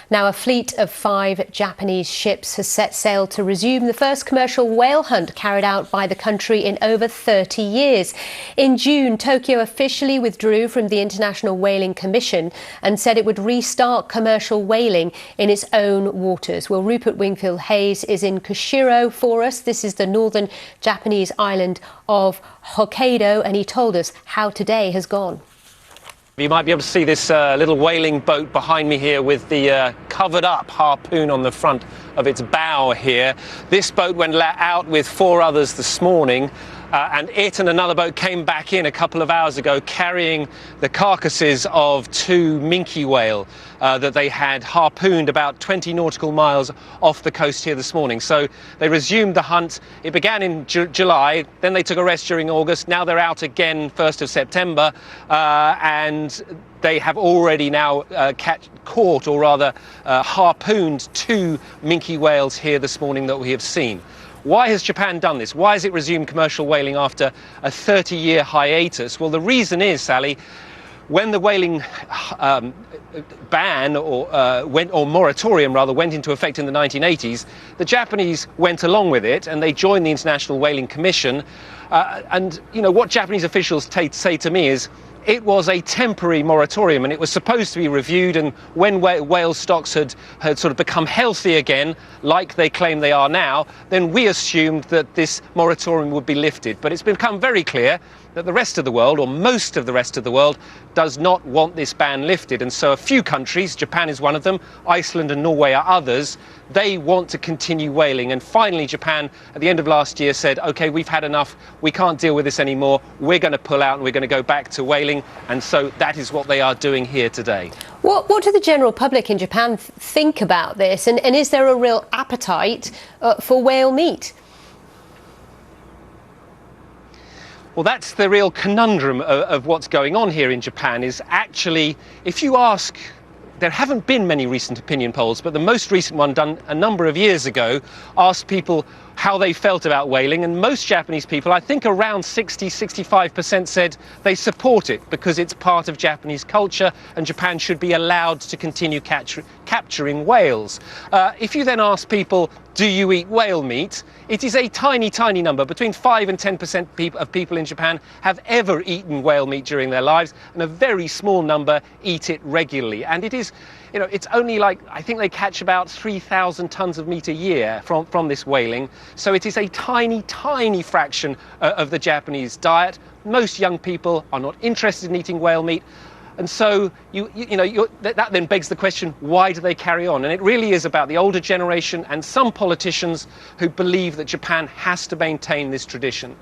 Now, a fleet of 5 Japanese ships has set sail to resume the first commercial whale hunt carried out by the country in over 30 years. In June, Tokyo officially withdrew from the International Whaling Commission and said it would restart commercial whaling in its own waters. Well, Rupert Wingfield-Hayes is in Kushiro for us. This is the northern Japanese island of Hokkaido, and he told us how today has gone. You might be able to see this little whaling boat behind me here with the covered up harpoon on the front of its bow here. This boat went out with 4 others this morning, and it and another boat came back in a couple of hours ago carrying the carcasses of 2 minke whale that they had harpooned about 20 nautical miles off the coast here this morning. So they resumed the hunt. It began in July, then they took a rest during August. Now they're out again 1st of September, and they have already now caught, or rather harpooned 2 minke whales here this morning that we have seen. Why has Japan done this? Why has it resumed commercial whaling after a 30-year hiatus? Well, the reason is, Sally, when the whaling ban or moratorium rather went into effect in the 1980s, the Japanese went along with it and they joined the International Whaling Commission. And you know what Japanese officials say to me is, it was a temporary moratorium and it was supposed to be reviewed, and when whale stocks had sort of become healthy again, like they claim they are now, then we assumed that this moratorium would be lifted. But it's become very clear that the rest of the world, or most of the rest of the world, does not want this ban lifted. And so a few countries, Japan is one of them, Iceland and Norway are others, they want to continue whaling. And finally Japan, at the end of last year, said, OK, we've had enough, we can't deal with this anymore, we're going to pull out and we're going to go back to whaling. And so that is what they are doing here today. What do the general public in Japan think about this? And is there a real appetite for whale meat? Well, that's the real conundrum of what's going on here in Japan, is actually, if you ask, there haven't been many recent opinion polls, but the most recent one, done a number of years ago, asked people how they felt about whaling, and most Japanese people, I think around 65%, said they support it because it's part of Japanese culture and Japan should be allowed to continue capturing whales. If you then ask people, do you eat whale meat? It is a tiny, tiny number. Between 5 and 10% of people in Japan have ever eaten whale meat during their lives, and a very small number eat it regularly. And it is, you know, it's only like, I think they catch about 3,000 tons of meat a year from this whaling. So it is a tiny, tiny fraction of the Japanese diet. Most young people are not interested in eating whale meat. And so, that then begs the question, why do they carry on? And it really is about the older generation and some politicians who believe that Japan has to maintain this tradition.